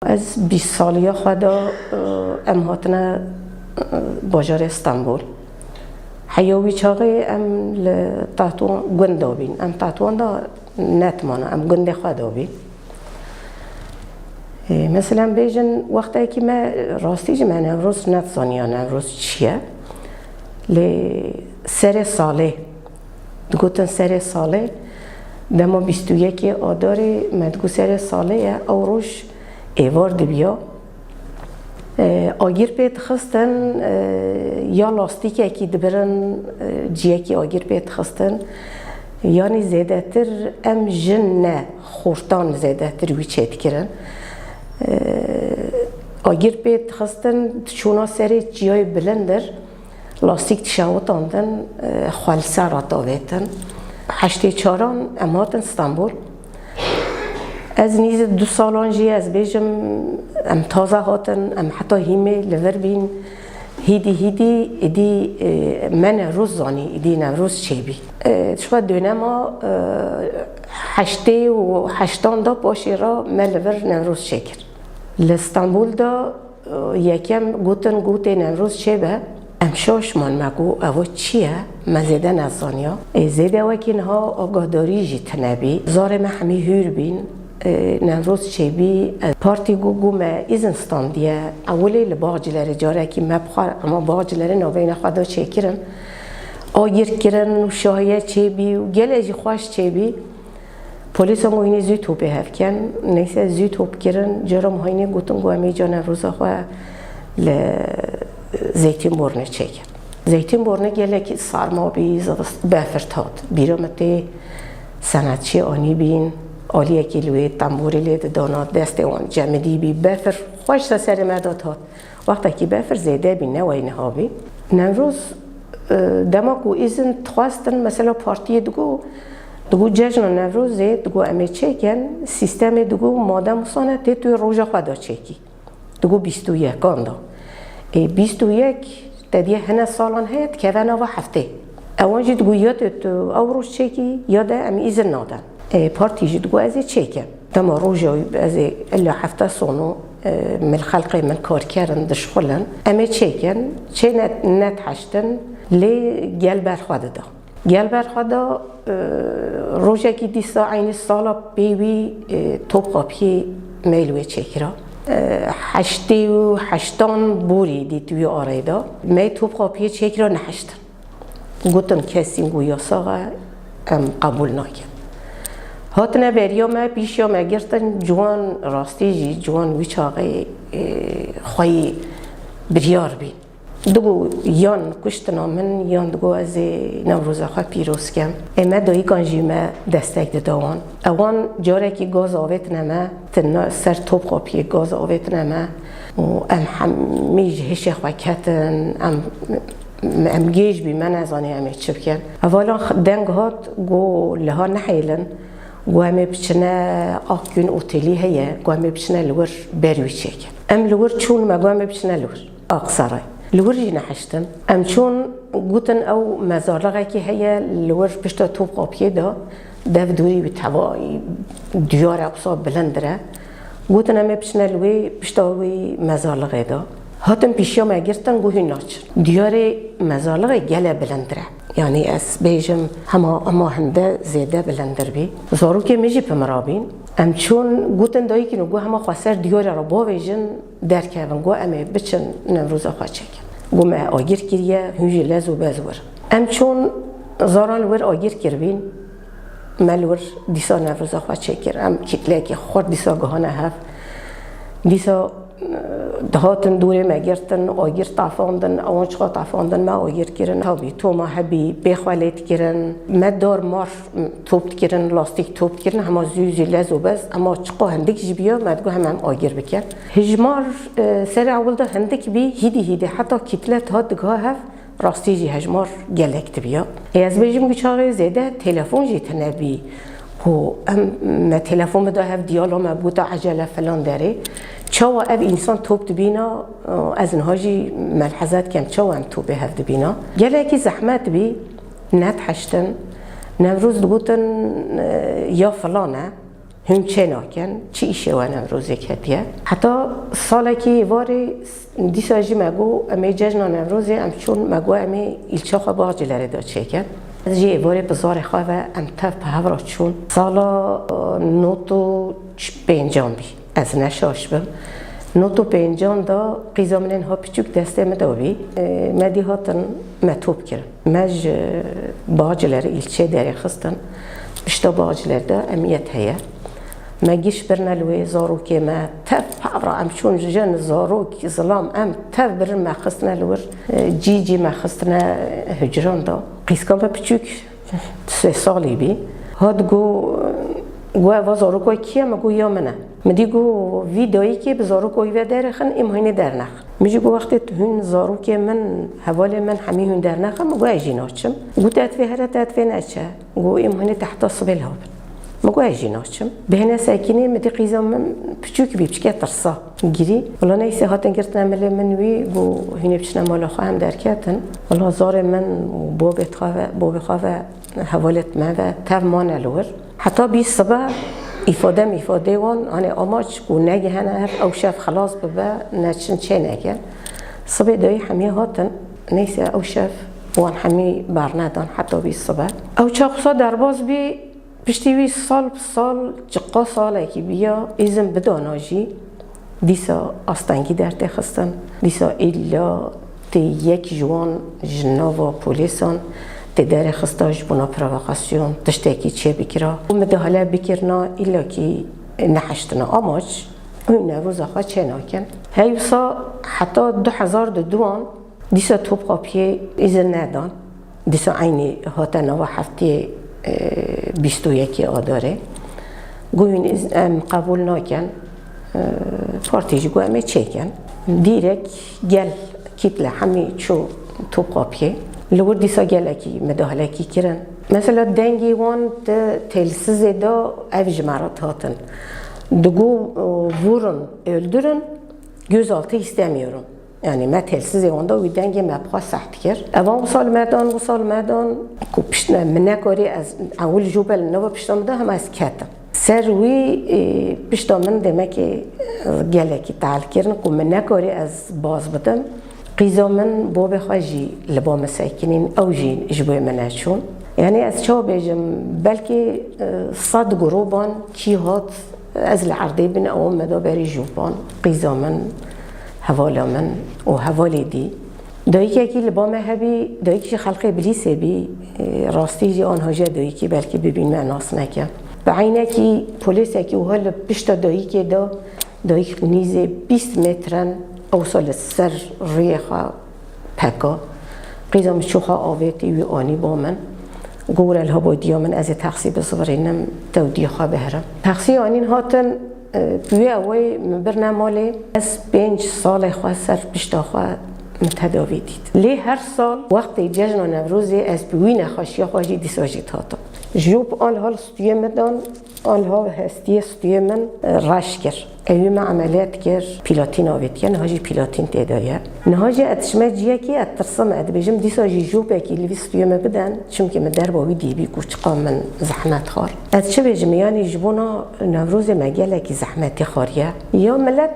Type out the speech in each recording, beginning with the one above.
از 20 سالی خدا ام هاتنا باجار استانبول حیاوی چاقی ام لطاطوان گنده بین ام طاطوان دا نتمانا ام گنده خدا بین مثلا بیجن وقتی که من راستی من امروز نتزانیان امروز چیه سر ساله دگوتن سر ساله دما 21 آداری مدگو سر ساله او روش ایوار دبیا آگیر پید خستن یا لاستیک اکی دبرن جیه کی آگیر پید خستن یعنی زیده تر ام جن نه خورتان زیده تر وی چید کرن آگیر پید خستن چونا سر جیای بلندر لاستیک تشاوتاندن خوالسا را تاویتن 84 امهاتن استانبول از نیز 2 سالانجی از بیجم ام تازه هاتن ام حتی هیمه لور بین هیدی ایدی من روز زانی ایدی نوروز چی بی شما دونما 88 دا باشی را من لور نوروز چی کرد لستانبول دا یکم گوتن نوروز چی به ام شاش من مگو او چیه مزیده نزانیا زیده وکین ها آگاهداری جی تنبی زار ما همی هور بین نوروز چی بی پارتی گو ما ایزنستان دیه اولی لباجلر جاره که ما بخواه اما باجلر نوین خدا چی کرن آگیر کرن و شاهیه چی بی و گله جی خوش چی بی پولیس هم اینی زی توپی هف کن نیسه زی توپ کرن جرم هاینی گوتن گو امی جا نوروز خواه زیتون برنه چه کرد زیتون برنه گله که سرما بی بفرتاد بیرامتی سنتچی آنی بین آلیه کلوی تنبوری لید دانات دست آن جمدی بی بفر خوش سر مداد هات وقتی که بفر زیده بی نوی نها بی نوروز دماغو ایزن تخواستن مثلا پارتی دگو جشن نوروز زید دگو امی چه کن سیستم دگو ماده مسانه تی توی روژا خدا چه کی دگو 21 گاندا 21 تدیه هنه سالان هست که و هفته اوانجی دگو یاد تو او روز چه کی یاد امی ایزن نادن پارتی جدگو ازی چه کن دما روژا ازی الا هفته سونو من خلقی من کار کردن دشخلن امی چه کن چه نتحشتن لی گل برخواده دا گل برخواده روژا کی دیسا عین سالا بیوی توب قاپی میلوی چه کرا 88 بوری دی توی آرایدا می توب قاپی چه کرا نحشتن گوتن کسی گویا ساقه قبول نکن هاتنا بریا ما پیشیا ما گرتن جوان راستی جی جوان ویچاقی خواهی بریار بی دگو یان کشتنا من یان دگو از نوروز خواه پیروز کم اما دایی کانجی ما دستک دادوان اوان جاره که گاز آویت نما تنا سر توب خوابی گاز آویت نما ام همیج هشه خواه کتن ام گیج بی من از آنه همه چه بکن اولا دنگ هات گو لها نحیلن گو همه بچنه آقیون اوتیلی هیه گو همه بچنه لور بروی چکن ام لور چون ما گو همه بچنه لور آق سرای لور جی نحشتن ام چون گوتن او مزارلغه که هیه لور پشتا توب قاپیه دا دف دوری بی توایی دیار اقصاب بلندره گوتن همه بچنه لوی پشتا وی مزارلغه دا هاتم پیشیا ما گرتن گوهی ناچر دیار مزارلغه گله بلندره یعنی از بیجم اما هنده زیده بلندر بی زارو که میجی پمرابین ام چون گوتن دایی که نگو همه خواسر دیار را با بیجن درکه گو امه بچن نوروز خواه چکن گو ما آگیر کریه هنجی لزو بزور ام چون زاران لور آگیر کربین ملور دیسا نوروز خواه چکر ام کتله که خورد دیسا گهانه هف دیسا دهاتن دوره ما گرتن آگیر طافاندن اوان چقا طافاندن ما آگیر کرن هابی تو ما هبی بخوالیت کرن ما دار مار توبت کرن لاستیک توبت کرن همه زوزی لزو بز اما چقا هندک جبیا ما دگو هم آگیر بکر هجمار سر اول ده هندک بی هیدی حتی کتلت ها دگاه هف راستی جی هجمار گلکت بیا از بیجم گچاقی زیده تلفون جی تنبی هو ما تلفون بده هف دیالو ما بوده عجله فلان داره چوا اب انسان توب دبینا از نهاجی ملحظات کم چوا هم توب هف دبینا گله کی زحمت بی نتحشتن نوروز دگوتن یا فلانه هم چه ناکن چی ایشه و نوروزی کتیه حتی ساله که واری دیساجی مگو امی جشن نوروزی ام چون مگو امی ایلچا خواه باجلره دا چه کن از جی واری بزار خواه و ام تف به هفرا چون سالا نوتو پینجان بی از نشاش بم نوتو پینجان دا قیزا منن ها پیچوک دسته مداوی مدی هاتن متوب کرن مج باجلره ایلچه داری خستن بشتا باجلر دا امیت هیا مگیش برنلوی زاروک ما تف حرا ام چون جن زاروک ظلام ام تف برن ما خستنا لور جی ما خستنا هجران دا قیسکان با بچوک 3 سالی بی هاد گو زاروکای کیه مگو یا منه مدی گو ویدایی که به زاروکای و درخن امهینه در نخ میجی گو وقتی هن زاروک من حوال من همی هن در نخ مگو ایجی ناچم گو تاتوی هر تاتوی نچه گو امهینه تحت صبیل ها مگو ایجی ناچم بهنه ساکنی مدی قیزا من بچوک بی بچکه ترسا گیری ولی نیستی هاتن گرتن ملی منوی گو هنی بچنه مالا خواهم درکتن ولی زار من باب خواه حوالت من و تر ما نلور حتی بی صبح ایفاده وان آنه آماچ گو نگه هنه او شف خلاص ببا نچن چه نگه صبح دایی همی هاتن نیستی او شف وان همی برندان حتی بی صبح او چاقصا درباز بی پشتیوی سال جقا ساله که بیا ایزم بداناجی دیسا آستانگی در تخستن دیسا ایلا تی یک جوان جناوا پولیسان تی در خستاش بنا پرووکاسیون تشتکی چه بکرا و مدهاله بکرنا ایلا که نحشتنا آماج اون نوروز آخوا چه ناکن هیوسا حتی 2002 دیسا توب قاپیه ایزن ندان دیسا عینی هاتنا و هفته 21 آداره گوین ام قبول نکن پارتیج گو امی چه کن دیرک گل کیتله همی چو تو قاپیه لور دیسا گل اکی مداهله کی کرن مثلا دنگی وان تلسیز دا اوج مرات هاتن دگو ورن öldürün gözaltı istemiyorum. Yani me telsiz onda o denge me bxa saht kir. Evan وصال مدان کو پشتن منکاری از اول جوبل نو پشتم ده هم از کتم. سروی پشتم من دمه که گله کی تعال کردن کو منکاری از باز بدم. قیزا من باب خواجی لبام ساکنین اوجی جبوی منشون. یعنی از چه بیجم بلکه 100 گروبان کی هات از العرضی بین اوم مدا بری جوبان قیزا من حوالا من و حوالی دی دایی که اکی لبا مهبی دایی که خلق بلیسه بی راستی جی آنها جا دایی که بلکه ببین معناس نکن و عینه که پولیس اکی و حال پشتا دایی که دایی که نیزه 20 مترن اوصال سر ریخا پکا قیزم شوخا آویتی و آنی با من گور الهبودیا من از تقصیب صبرینم تودیخا بهرم تقصیب آنین هاتن بوی اوی برنامه از 5 سال خواه سر پشتا خواه متداوی دید لی هر سال وقتی جشن نوروزی از بوی نخواشی خواهی دیساجی تاتا جوب آنها استوی مدان آنها هستی استوی من رش کرد ایوی ما عملیات کرد پیلاتین آوید که نهاجی پیلاتین تدایه نهاجی اتشمه جیه که اترسم ادبیجم دیساجی جوب اکی لیوی استوی ما بدن چون که من در باوی دیبی کوچقا من زحمت خار اتشه بیجم یعنی جبونا نوروز مگله که زحمتی خاریه یا ملت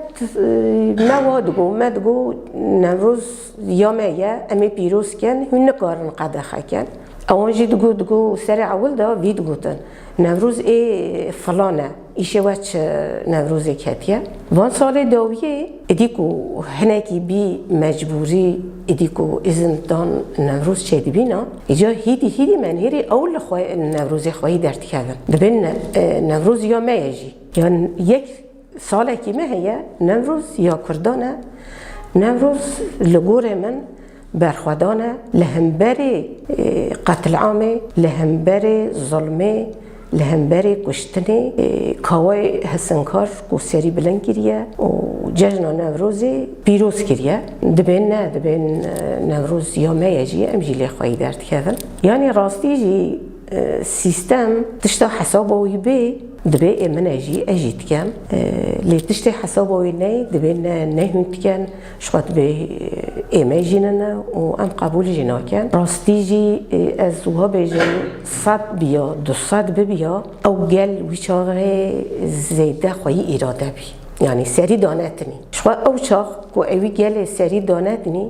موادگو مدگو نوروز یا میه امی پیروز کن هون کارن قدخه کن اوانجی دگو سر اول دا وید گوتن نوروز ای فلانه ایشه وچ نوروز کتیه وان سال داویه ادیکو هنکی بی مجبوری ادیکو ازن دان نوروز چه دیبینا ایجا هیدی من هیری اول نوروز خواهی درد کردن دبین نوروز یا میجی یا یک سال که مهیه نوروز یا کردانه نوروز لگور من برخوادانه لهمبری قتل عامه لهمبری ظلمه لهمبری کشتنی کاوی حسنکار کو سری بلند کریه و جشن نوروزی پیروز کریه دبین نوروز یا میجی امجی لخوایی درد کردن یعنی راستی جی سیستم تشتا حساب وی بی دبي من أجيت كان اللي تشتي حسابه ويناي دبي نهنت كان شقد بإيماجيننا وأم قبول جنا كان راستيجي أزوها بيجن صد بيا دو صد ببيا أو قال وشاغي زيادة خوي إرادة بي يعني سري دانتني شو أو شاغ كو أوي قال سري دانتني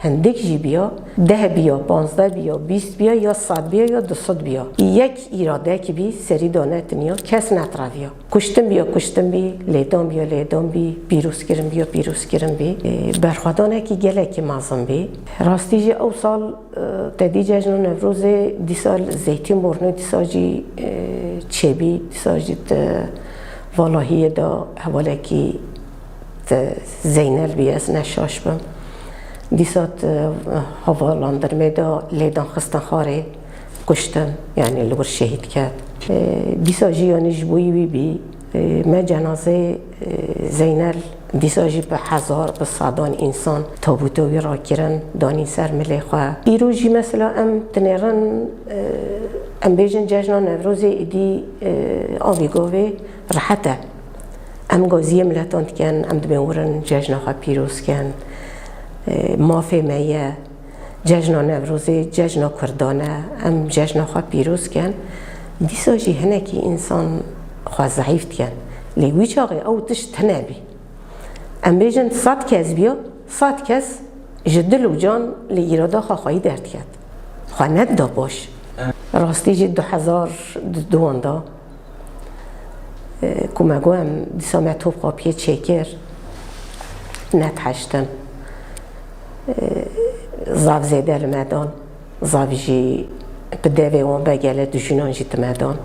هندك جی بیا 10 بیا 15 بیا 20 بیا یا 100 بیا یا 200 بیا یک اراده که بی سری دانت نیا کس نترویا کشتم بی لیدان بی پیروز کرم بی برخوادانه که گله که مازم بی راستی جی او سال تدی جشن نوروز دی سال زیتون برنو دی ساجی چه بی دی ساجی والهی دا حواله که زینل بی از نشاش بم دیسات هوالاندرمه دا لیدان خستن خاره کشتن یعنی لور شهید کرد دیسا جیانی جبویی بی ما جنازه زینل دیسا جی به هزار به صدان انسان تابوتوی را کرن دانی سر ملیخواه ایرو جی مثلا ام تنیرن ام بیجن جشن نوروز ایدی آویگوه راحته ام گازی ملتان کن ام دبیورن جشن خواه پیروز کن مافی میه جشن نوروزی جشن کردانه ام جشن خواه پیروز کن دیسا جی هنه که انسان خواه ضعیف کن لیوی چاقی او تشت هنه بی ام بیجن 100 کس بیا 100 کس جدل و جان لی ایرادا خواهی درد کرد خواه ند دا باش راستی جی 2002 دا کمگو هم دیسا متوب قاپیه چکر نتحشتن زاف زیده المدان زاف جی بدوی وان بگله دجنان جیت مدان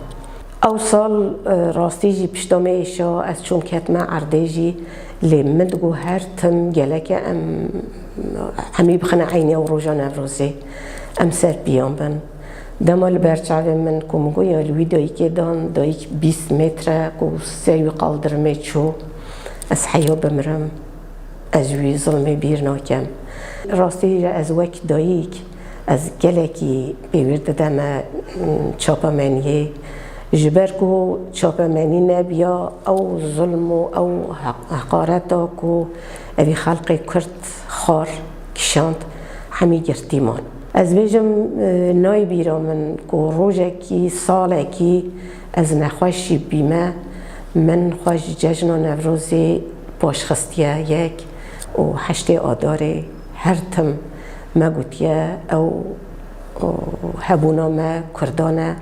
او سال راستی جی پشتامه ایشا از چون کتمه عرده جی لی من دگو هر تم گله که همی بخنه عینی و روژا نوروزی ام سر بیان بن دمال برچاوه من کمگو یا لوی دایی که دایی 20 متر کو سریوی قالدرمه چو از حیا بمرم از وی ظلمه بیر ناکم راستی از وقت داییک از گلکی بیورد دم چاپمنیه جبرکو چاپمنی نبیا او ظلم او حقارتا کو اوی خلق کرد خار کشاند همی گرتیمان از بیجم نای بیرا من کو روزکی سالکی از نخوشی بیمه من خوش جشن نوروزی باشخستیه یک و 8 آداره هر تم ما گوتیه او هبونا ما کردانه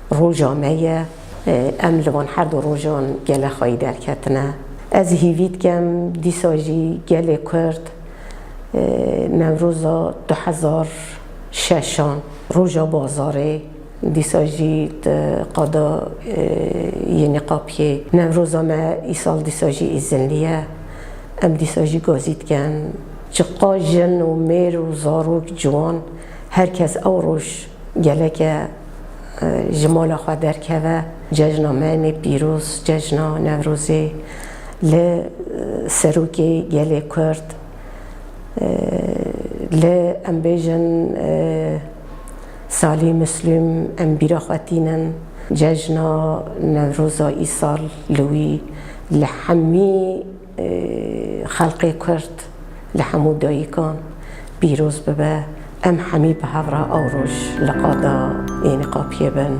روجامه ام لوان هر دو روجان گله خواهی درکتنه از هیوید کم دیساجی گله کرد نوروزا 2006 روجا بازاره دیساجی قادا یه نقابیه نوروزا ما ای سال دیساجی ایزنلیه ام دیساجی گازید کن چقا جن و میر و زاروک جوان هر کس او روش گله که جمال خواه درکه و جشن من پیروز جشن نوروزی ل سروکی گله کرد ل ام بیجن سالی مسلم ام بیرا خواتینن جشن نوروزا ای سال لوی لحمی خلقی کرد لحمو دایکان پیروز ببه ام حمی به هورا اوروش لقادا این قاپیه بن